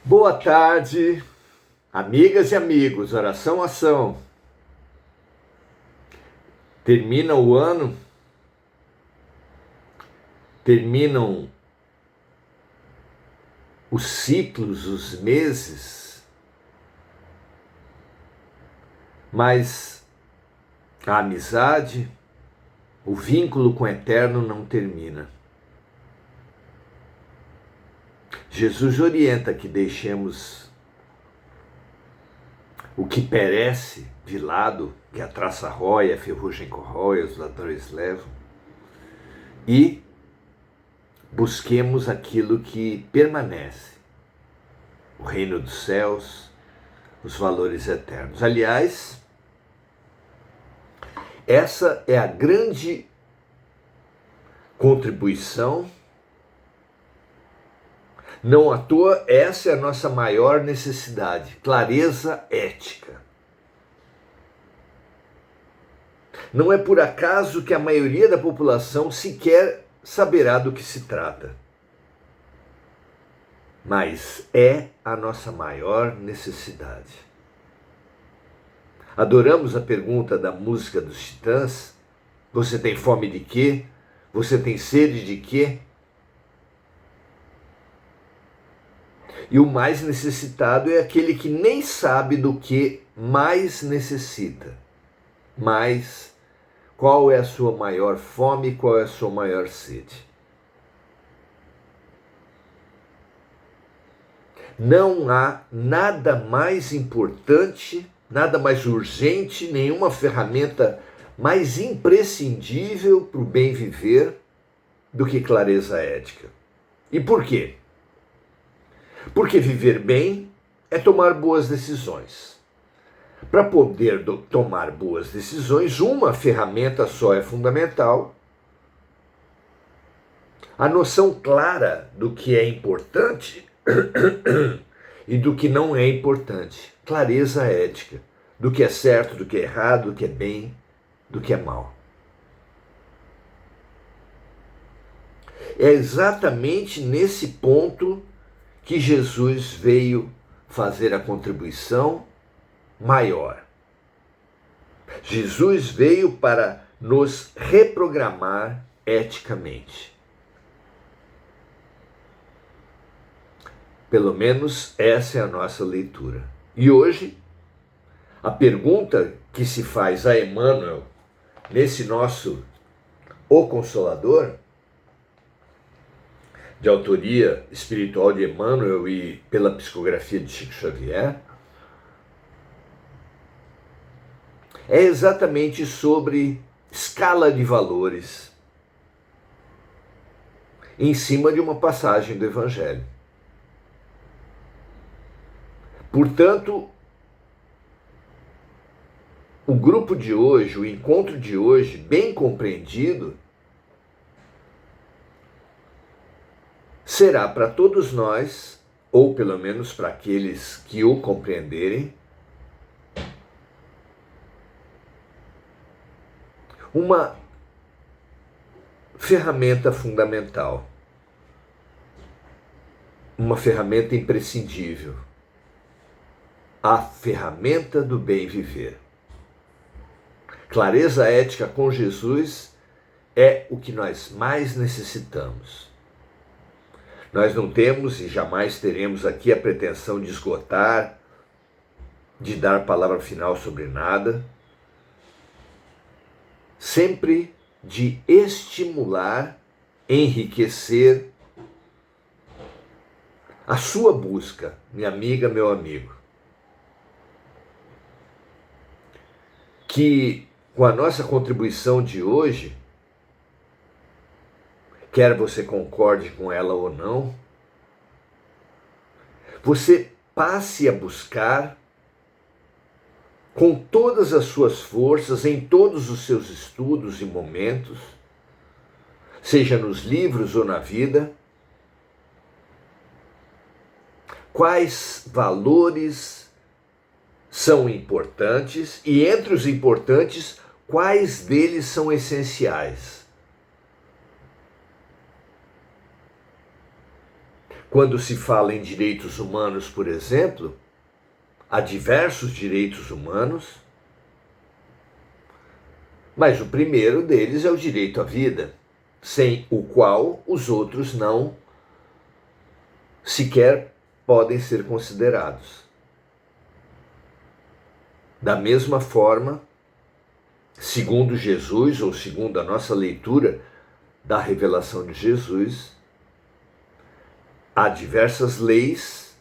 Boa tarde, amigas e amigos, oração, ação. Termina o ano, terminam os ciclos, os meses, mas a amizade, o vínculo com o eterno não termina. Jesus orienta que deixemos o que perece de lado, que a traça rói, a ferrugem corrói, os ladrões levam, e busquemos aquilo que permanece, o reino dos céus, os valores eternos. Aliás, essa é a grande contribuição. Não à toa, essa é a nossa maior necessidade, clareza ética. Não é por acaso que a maioria da população sequer saberá do que se trata. Mas é a nossa maior necessidade. Adoramos a pergunta da música dos Titãs: você tem fome de quê? Você tem sede de quê? E o mais necessitado é aquele que nem sabe do que mais necessita. Mas qual é a sua maior fome, qual é a sua maior sede? Não há nada mais importante, nada mais urgente, nenhuma ferramenta mais imprescindível para o bem viver do que clareza ética. E por quê? Porque viver bem é tomar boas decisões. Para poder tomar boas decisões, uma ferramenta só é fundamental: a noção clara do que é importante e do que não é importante. Clareza ética, do que é certo, do que é errado, do que é bem, do que é mal. É exatamente nesse ponto que Jesus veio fazer a contribuição maior. Jesus veio para nos reprogramar eticamente. Pelo menos essa é a nossa leitura. E hoje, a pergunta que se faz a Emmanuel, nesse nosso O Consolador, de autoria espiritual de Emmanuel e pela psicografia de Chico Xavier, é exatamente sobre escala de valores em cima de uma passagem do Evangelho. Portanto, o grupo de hoje, o encontro de hoje, bem compreendido, será para todos nós, ou pelo menos para aqueles que o compreenderem, uma ferramenta fundamental, uma ferramenta imprescindível, a ferramenta do bem viver. Clareza ética com Jesus é o que nós mais necessitamos. Nós não temos e jamais teremos aqui a pretensão de esgotar, de dar palavra final sobre nada, sempre de estimular, enriquecer a sua busca, minha amiga, meu amigo. Que com a nossa contribuição de hoje, quer você concorde com ela ou não, você passe a buscar com todas as suas forças, em todos os seus estudos e momentos, seja nos livros ou na vida, quais valores são importantes e, entre os importantes, quais deles são essenciais. Quando se fala em direitos humanos, por exemplo, há diversos direitos humanos, mas o primeiro deles é o direito à vida, sem o qual os outros não sequer podem ser considerados. Da mesma forma, segundo Jesus, ou segundo a nossa leitura da revelação de Jesus, há diversas leis,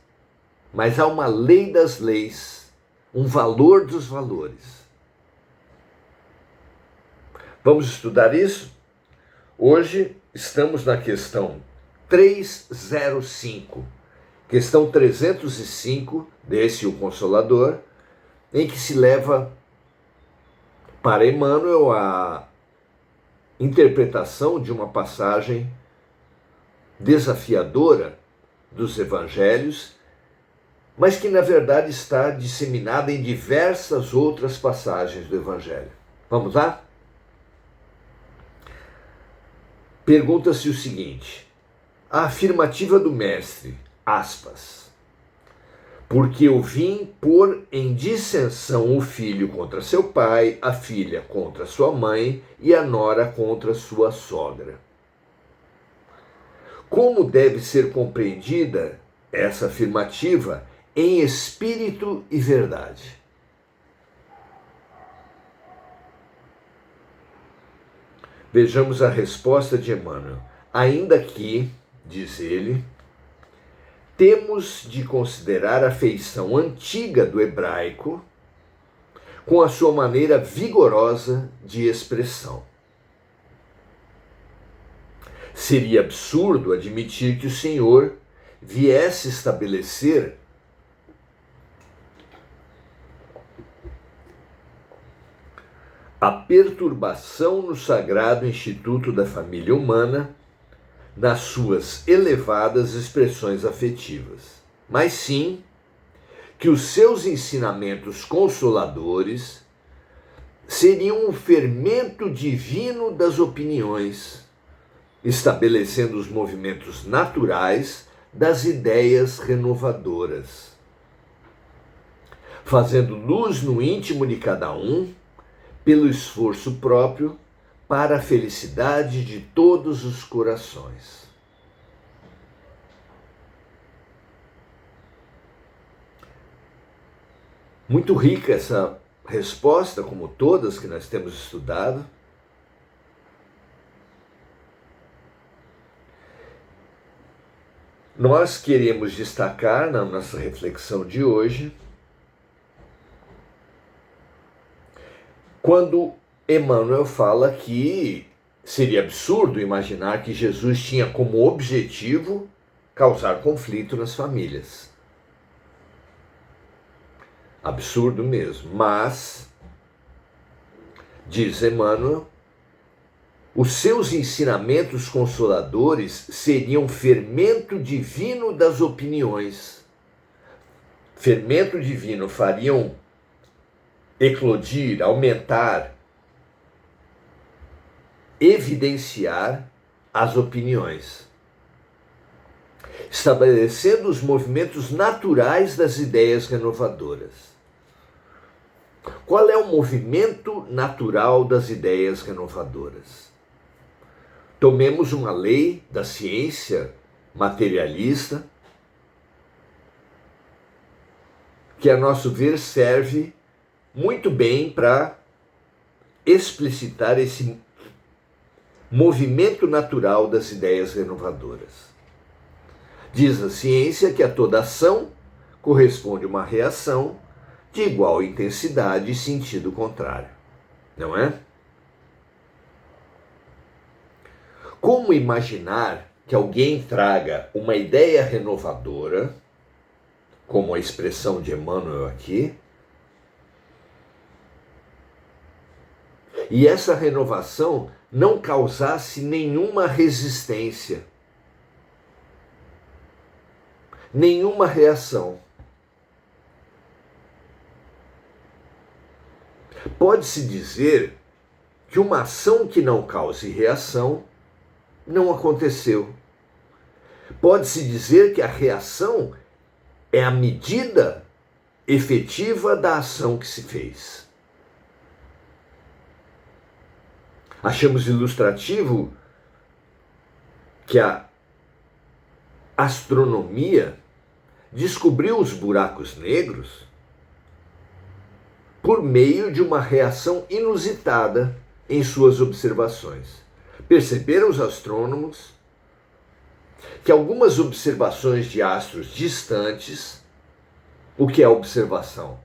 mas há uma lei das leis, um valor dos valores. Vamos estudar isso? Hoje estamos na questão 305, questão 305 desse O Consolador, em que se leva para Emmanuel a interpretação de uma passagem desafiadora dos evangelhos, mas que na verdade está disseminada em diversas outras passagens do evangelho. Vamos lá? Pergunta-se o seguinte: a afirmativa do mestre, aspas, porque eu vim pôr em dissensão o filho contra seu pai, a filha contra sua mãe e a nora contra sua sogra. Como deve ser compreendida essa afirmativa em espírito e verdade? Vejamos a resposta de Emmanuel. Ainda que, diz ele, temos de considerar a feição antiga do hebraico com a sua maneira vigorosa de expressão. Seria absurdo admitir que o Senhor viesse estabelecer a perturbação no sagrado instituto da família humana nas suas elevadas expressões afetivas, mas sim que os seus ensinamentos consoladores seriam um fermento divino das opiniões, estabelecendo os movimentos naturais das ideias renovadoras, fazendo luz no íntimo de cada um pelo esforço próprio para a felicidade de todos os corações. Muito rica essa resposta, como todas que nós temos estudado. Nós queremos destacar na nossa reflexão de hoje quando Emmanuel fala que seria absurdo imaginar que Jesus tinha como objetivo causar conflito nas famílias. Absurdo mesmo. Mas, diz Emmanuel, os seus ensinamentos consoladores seriam fermento divino das opiniões. Fermento divino fariam eclodir, aumentar, evidenciar as opiniões, estabelecendo os movimentos naturais das ideias renovadoras. Qual é o movimento natural das ideias renovadoras? Tomemos uma lei da ciência materialista que, a nosso ver, serve muito bem para explicitar esse movimento natural das ideias renovadoras. Diz a ciência que a toda ação corresponde uma reação de igual intensidade e sentido contrário, não é? Como imaginar que alguém traga uma ideia renovadora, como a expressão de Emmanuel aqui, e essa renovação não causasse nenhuma resistência, nenhuma reação? Pode-se dizer que uma ação que não cause reação não aconteceu. Pode-se dizer que a reação é a medida efetiva da ação que se fez. Achamos ilustrativo que a astronomia descobriu os buracos negros por meio de uma reação inusitada em suas observações. Perceberam os astrônomos que algumas observações de astros distantes, o que é observação?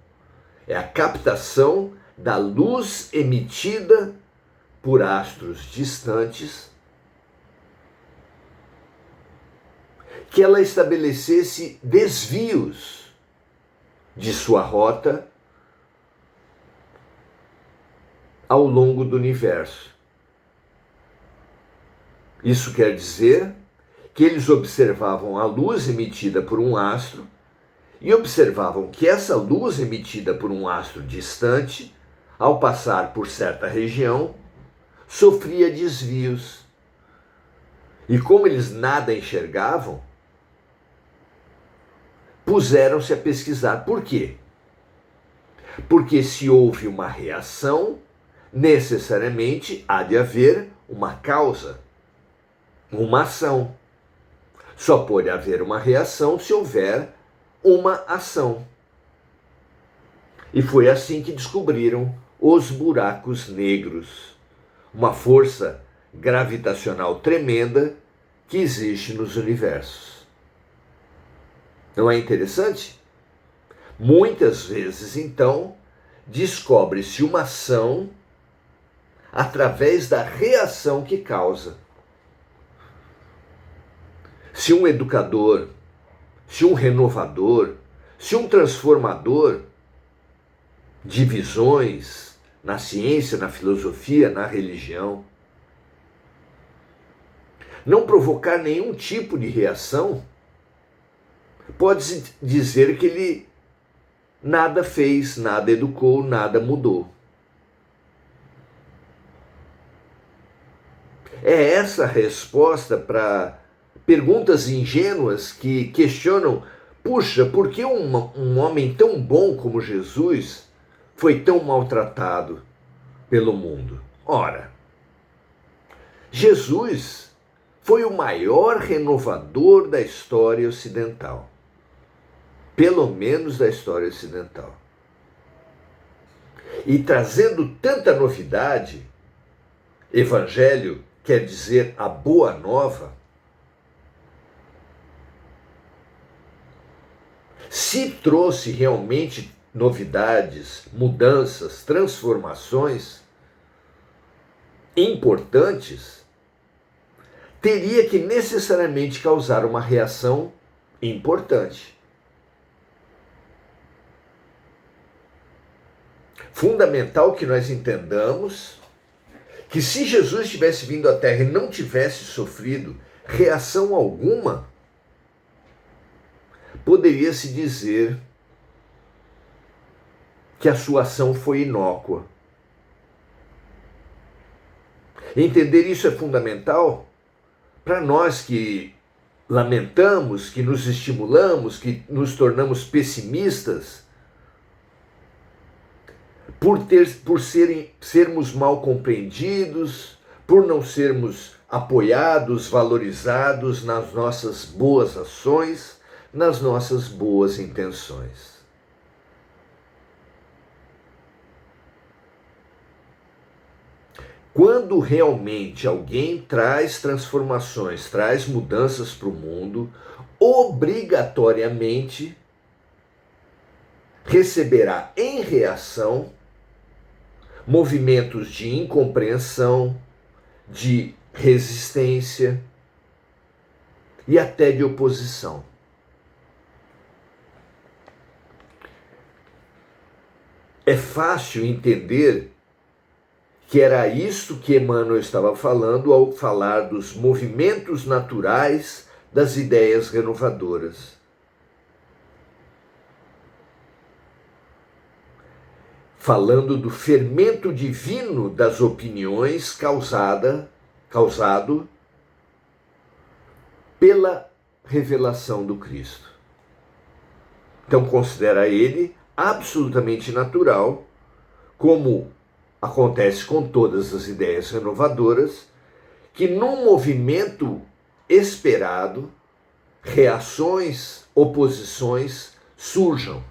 É a captação da luz emitida por astros distantes, que ela estabelecesse desvios de sua rota ao longo do universo. Isso quer dizer que eles observavam a luz emitida por um astro e observavam que essa luz emitida por um astro distante, ao passar por certa região, sofria desvios. E como eles nada enxergavam, puseram-se a pesquisar. Por quê? Porque se houve uma reação, necessariamente há de haver uma causa, uma ação. Só pode haver uma reação se houver uma ação. E foi assim que descobriram os buracos negros, uma força gravitacional tremenda que existe nos universos. Não é interessante? Muitas vezes, então, descobre-se uma ação através da reação que causa. Se um educador, se um renovador, se um transformador de visões na ciência, na filosofia, na religião, não provocar nenhum tipo de reação, pode-se dizer que ele nada fez, nada educou, nada mudou. É essa a resposta para perguntas ingênuas que questionam: puxa, por que um homem tão bom como Jesus foi tão maltratado pelo mundo? Ora, Jesus foi o maior renovador da história ocidental. Pelo menos da história ocidental. E trazendo tanta novidade, evangelho quer dizer a boa nova. Se trouxe realmente novidades, mudanças, transformações importantes, teria que necessariamente causar uma reação importante. Fundamental que nós entendamos que se Jesus tivesse vindo à Terra e não tivesse sofrido reação alguma, poderia-se dizer que a sua ação foi inócua. Entender isso é fundamental para nós que lamentamos, que nos estimulamos, que nos tornamos pessimistas por sermos mal compreendidos, por não sermos apoiados, valorizados nas nossas boas ações, nas nossas boas intenções. Quando realmente alguém traz transformações, traz mudanças para o mundo, obrigatoriamente receberá em reação movimentos de incompreensão, de resistência e até de oposição. É fácil entender que era isso que Emmanuel estava falando ao falar dos movimentos naturais das ideias renovadoras. Falando do fermento divino das opiniões causado pela revelação do Cristo. Então considera ele absolutamente natural, como acontece com todas as ideias renovadoras, que num movimento esperado, reações, oposições surjam,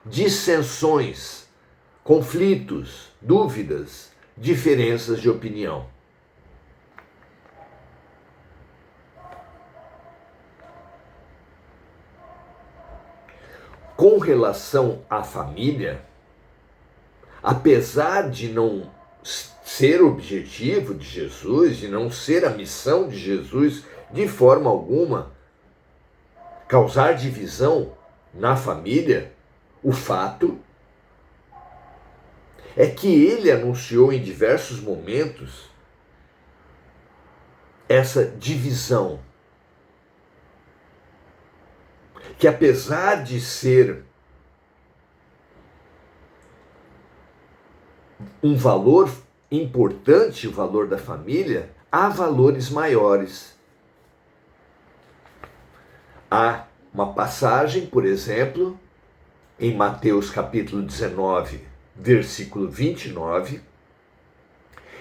dissensões, conflitos, dúvidas, diferenças de opinião. Com relação à família, apesar de não ser o objetivo de Jesus, de não ser a missão de Jesus de forma alguma, causar divisão na família, o fato é que ele anunciou em diversos momentos essa divisão, que apesar de ser um valor importante, o valor da família, há valores maiores. Há uma passagem, por exemplo, em Mateus capítulo 19, versículo 29,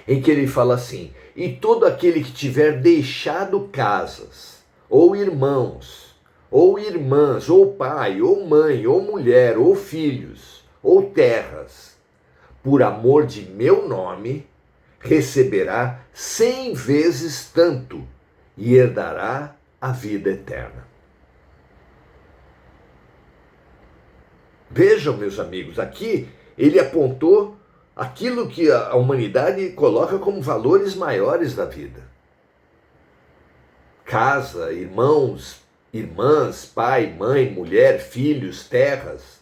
em que ele fala assim: e todo aquele que tiver deixado casas, ou irmãos, ou irmãs, ou pai, ou mãe, ou mulher, ou filhos, ou terras, por amor de meu nome, receberá 100 vezes tanto e herdará a vida eterna. Vejam, meus amigos, aqui ele apontou aquilo que a humanidade coloca como valores maiores da vida. Casa, irmãos, irmãs, pai, mãe, mulher, filhos, terras.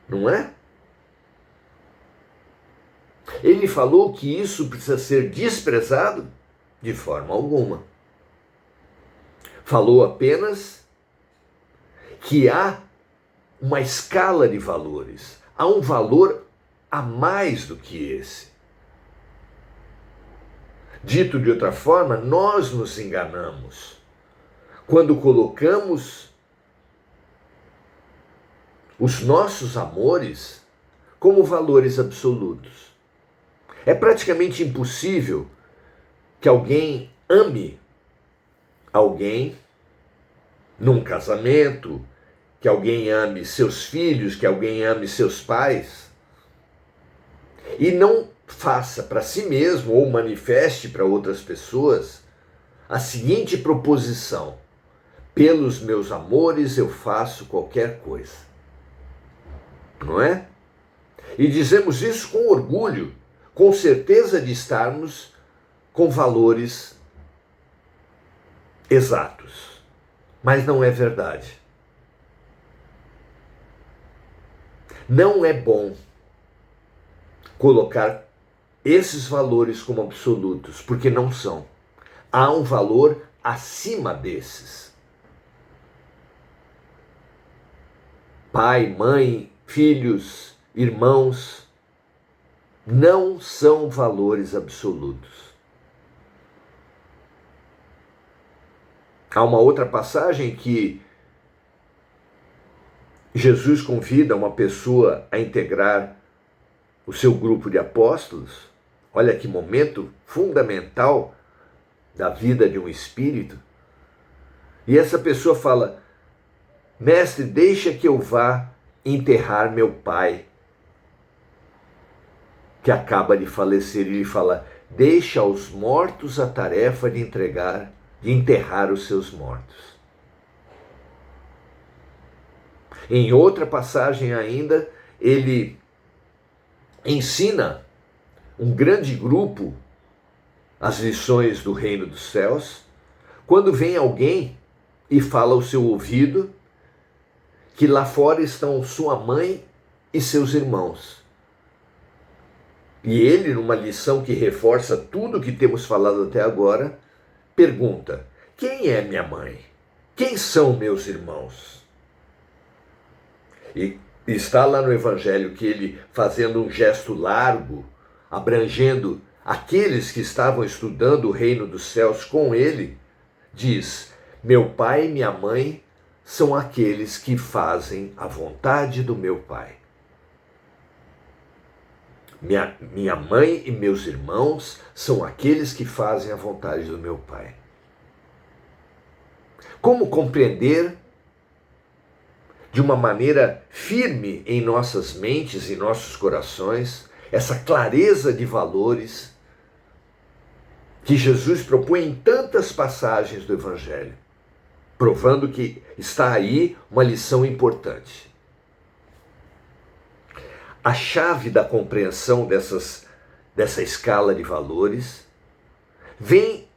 Não é? Ele falou que isso precisa ser desprezado? De forma alguma. Falou apenas que há uma escala de valores. Há um valor a mais do que esse. Dito de outra forma, nós nos enganamos quando colocamos os nossos amores como valores absolutos. É praticamente impossível que alguém ame alguém num casamento, que alguém ame seus filhos, que alguém ame seus pais, e não faça para si mesmo ou manifeste para outras pessoas a seguinte proposição: pelos meus amores eu faço qualquer coisa. Não é? E dizemos isso com orgulho, com certeza de estarmos com valores exatos. Mas não é verdade. Não é bom colocar esses valores como absolutos, porque não são. Há um valor acima desses. Pai, mãe, filhos, irmãos, não são valores absolutos. Há uma outra passagem que Jesus convida uma pessoa a integrar o seu grupo de apóstolos. Olha que momento fundamental da vida de um espírito. E essa pessoa fala: mestre, deixa que eu vá enterrar meu pai, que acaba de falecer. E ele fala: deixa aos mortos a tarefa de enterrar os seus mortos. Em outra passagem ainda, ele ensina um grande grupo as lições do reino dos céus, quando vem alguém e fala ao seu ouvido que lá fora estão sua mãe e seus irmãos. E ele, numa lição que reforça tudo o que temos falado até agora, pergunta: quem é minha mãe? Quem são meus irmãos? E está lá no Evangelho que ele, fazendo um gesto largo, abrangendo aqueles que estavam estudando o reino dos céus com ele, diz: Meu pai e minha mãe são aqueles que fazem a vontade do meu pai. Minha mãe e meus irmãos são aqueles que fazem a vontade do meu pai. Como compreender de uma maneira firme em nossas mentes e nossos corações essa clareza de valores que Jesus propõe em tantas passagens do Evangelho, provando que está aí uma lição importante. A chave da compreensão dessa escala de valores vem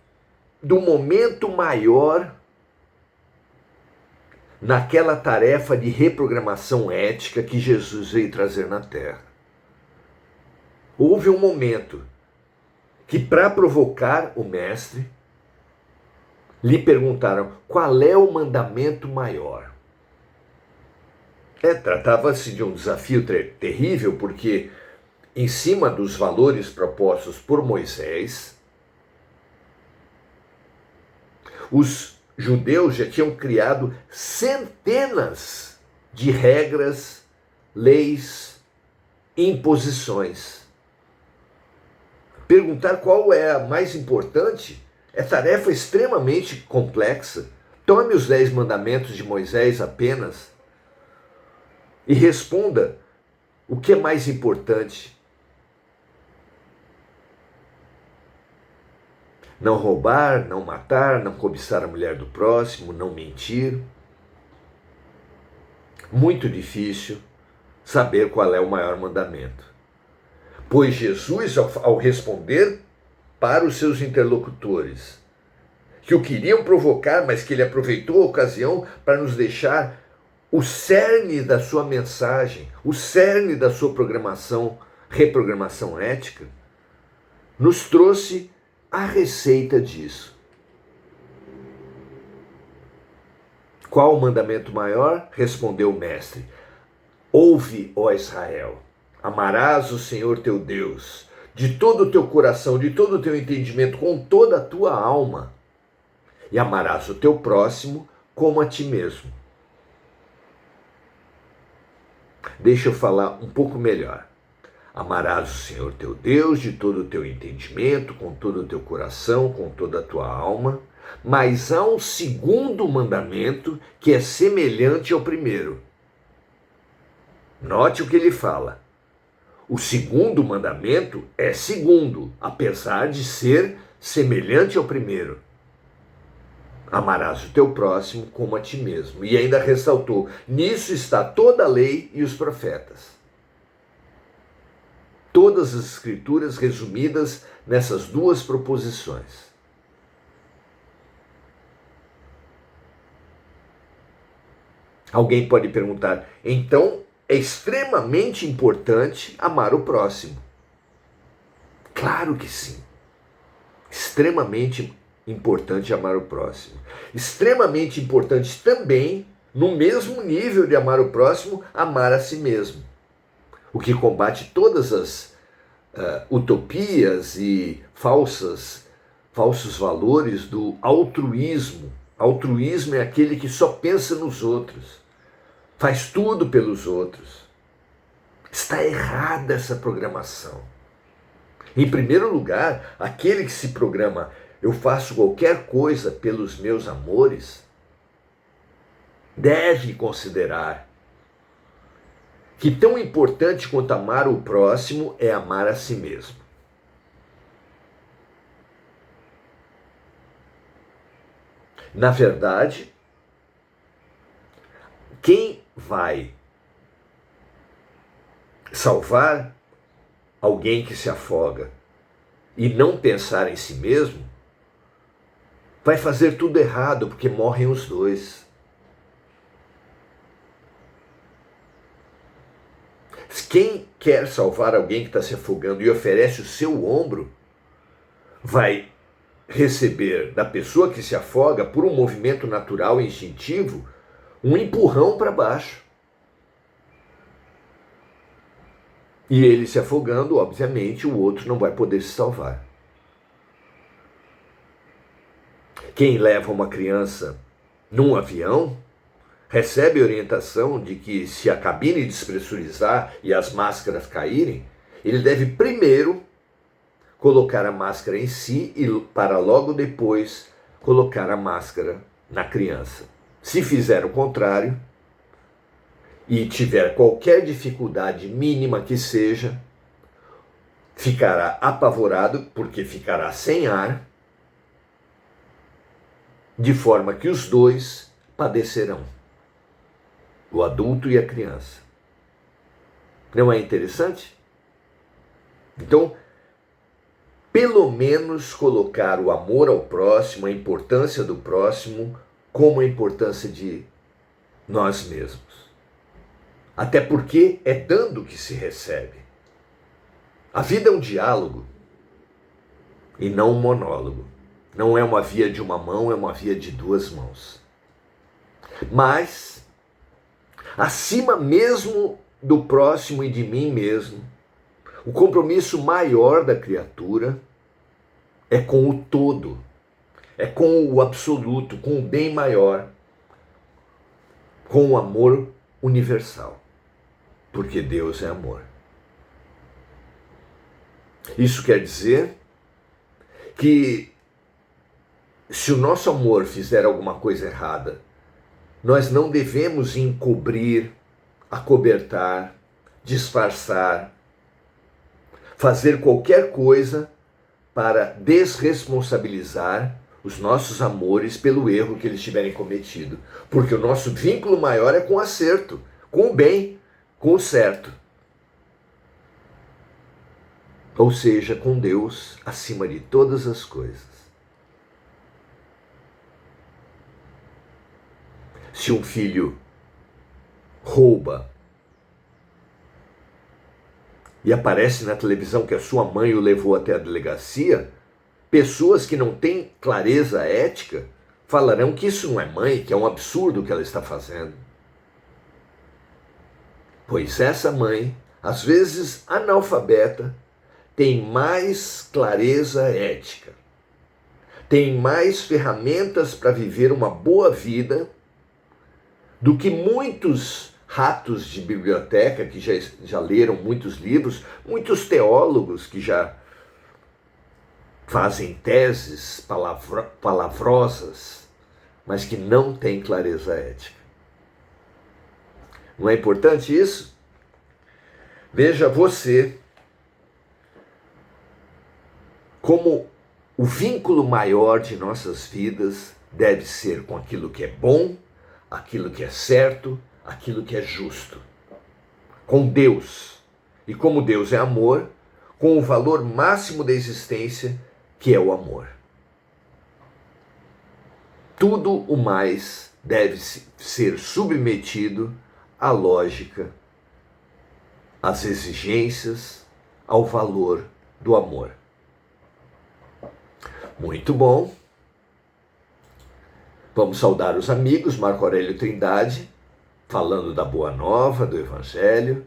do momento maior naquela tarefa de reprogramação ética que Jesus veio trazer na Terra. Houve um momento que, para provocar o mestre, lhe perguntaram qual é o mandamento maior. Tratava-se de um desafio terrível, porque em cima dos valores propostos por Moisés, os judeus já tinham criado centenas de regras, leis, imposições. Perguntar qual é a mais importante é tarefa extremamente complexa. Tome os 10 mandamentos de Moisés apenas e responda o que é mais importante. Não roubar, não matar, não cobiçar a mulher do próximo, não mentir. Muito difícil saber qual é o maior mandamento. Pois Jesus, ao responder para os seus interlocutores, que o queriam provocar, mas que ele aproveitou a ocasião para nos deixar o cerne da sua mensagem, o cerne da sua reprogramação ética, nos trouxe a receita disso. Qual o mandamento maior? Respondeu o mestre. Ouve, ó Israel, amarás o Senhor teu Deus de todo o teu coração, de todo o teu entendimento, com toda a tua alma, e amarás o teu próximo como a ti mesmo. Deixa eu falar um pouco melhor. Amarás o Senhor teu Deus de todo o teu entendimento, com todo o teu coração, com toda a tua alma. Mas há um segundo mandamento que é semelhante ao primeiro. Note o que ele fala. O segundo mandamento é segundo, apesar de ser semelhante ao primeiro. Amarás o teu próximo como a ti mesmo. E ainda ressaltou, nisso está toda a lei e os profetas. Todas as escrituras resumidas nessas duas proposições. Alguém pode perguntar, então é extremamente importante amar o próximo? Claro que sim. Extremamente importante amar o próximo. Extremamente importante também, no mesmo nível de amar o próximo, amar a si mesmo. O que combate todas as utopias e falsos valores do altruísmo. Altruísmo é aquele que só pensa nos outros, faz tudo pelos outros. Está errada essa programação. Em primeiro lugar, aquele que se programa, eu faço qualquer coisa pelos meus amores, deve considerar que tão importante quanto amar o próximo é amar a si mesmo. Na verdade, quem vai salvar alguém que se afoga e não pensar em si mesmo, vai fazer tudo errado, porque morrem os dois. Quem quer salvar alguém que está se afogando e oferece o seu ombro, vai receber da pessoa que se afoga, por um movimento natural e instintivo, um empurrão para baixo. E ele se afogando, obviamente, o outro não vai poder se salvar. Quem leva uma criança num avião, recebe orientação de que se a cabine despressurizar e as máscaras caírem, ele deve primeiro colocar a máscara em si e para logo depois colocar a máscara na criança. Se fizer o contrário e tiver qualquer dificuldade mínima que seja, ficará apavorado porque ficará sem ar, de forma que os dois padecerão, o adulto e a criança. Não é interessante? Então, pelo menos colocar o amor ao próximo, a importância do próximo, como a importância de nós mesmos. Até porque é dando que se recebe. A vida é um diálogo e não um monólogo. Não é uma via de uma mão, é uma via de duas mãos. Mas, acima mesmo do próximo e de mim mesmo, o compromisso maior da criatura é com o todo, é com o absoluto, com o bem maior, com o amor universal, porque Deus é amor. Isso quer dizer que se o nosso amor fizer alguma coisa errada, nós não devemos encobrir, acobertar, disfarçar, fazer qualquer coisa para desresponsabilizar os nossos amores pelo erro que eles tiverem cometido. Porque o nosso vínculo maior é com o acerto, com o bem, com o certo. Ou seja, com Deus acima de todas as coisas. Se um filho rouba e aparece na televisão que a sua mãe o levou até a delegacia, pessoas que não têm clareza ética falarão que isso não é mãe, que é um absurdo o que ela está fazendo. Pois essa mãe, às vezes analfabeta, tem mais clareza ética, tem mais ferramentas para viver uma boa vida do que muitos ratos de biblioteca que já leram muitos livros, muitos teólogos que já fazem teses palavrosas, mas que não têm clareza ética. Não é importante isso? Veja você como o vínculo maior de nossas vidas deve ser com aquilo que é bom, aquilo que é certo, aquilo que é justo. Com Deus. E como Deus é amor, com o valor máximo da existência, que é o amor. Tudo o mais deve ser submetido à lógica, às exigências, ao valor do amor. Muito bom. Vamos saudar os amigos, Marco Aurélio Trindade, falando da Boa Nova, do Evangelho.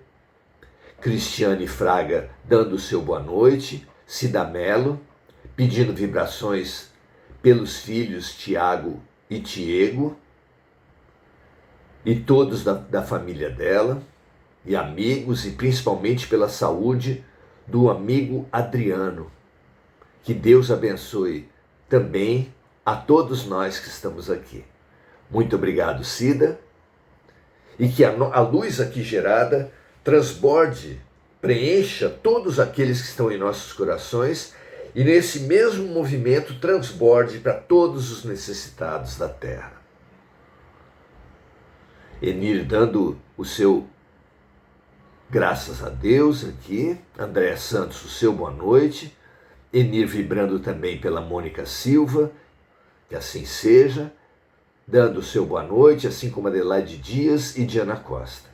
Cristiane Fraga dando o seu boa noite. Cida Mello pedindo vibrações pelos filhos Tiago e Tiego e todos da família dela, e amigos, e principalmente pela saúde do amigo Adriano. Que Deus abençoe também a todos nós que estamos aqui. Muito obrigado, Cida, e que a luz aqui gerada transborde, preencha todos aqueles que estão em nossos corações e nesse mesmo movimento transborde para todos os necessitados da terra. Enir dando o seu graças a Deus aqui, André Santos o seu boa noite, Enir vibrando também pela Mônica Silva, que assim seja, dando o seu boa noite, assim como Adelaide Dias e Diana Costa.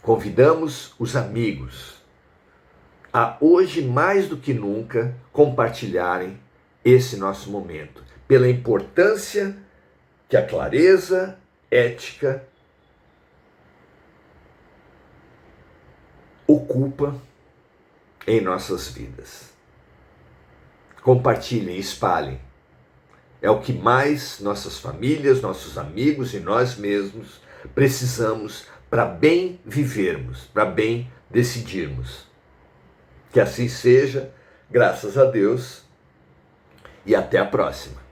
Convidamos os amigos a hoje, mais do que nunca, compartilharem esse nosso momento, pela importância que a clareza ética ocupa em nossas vidas. Compartilhem, espalhem. é o que mais nossas famílias, nossos amigos e nós mesmos precisamos para bem vivermos, para bem decidirmos. Que assim seja, graças a Deus, e até a próxima.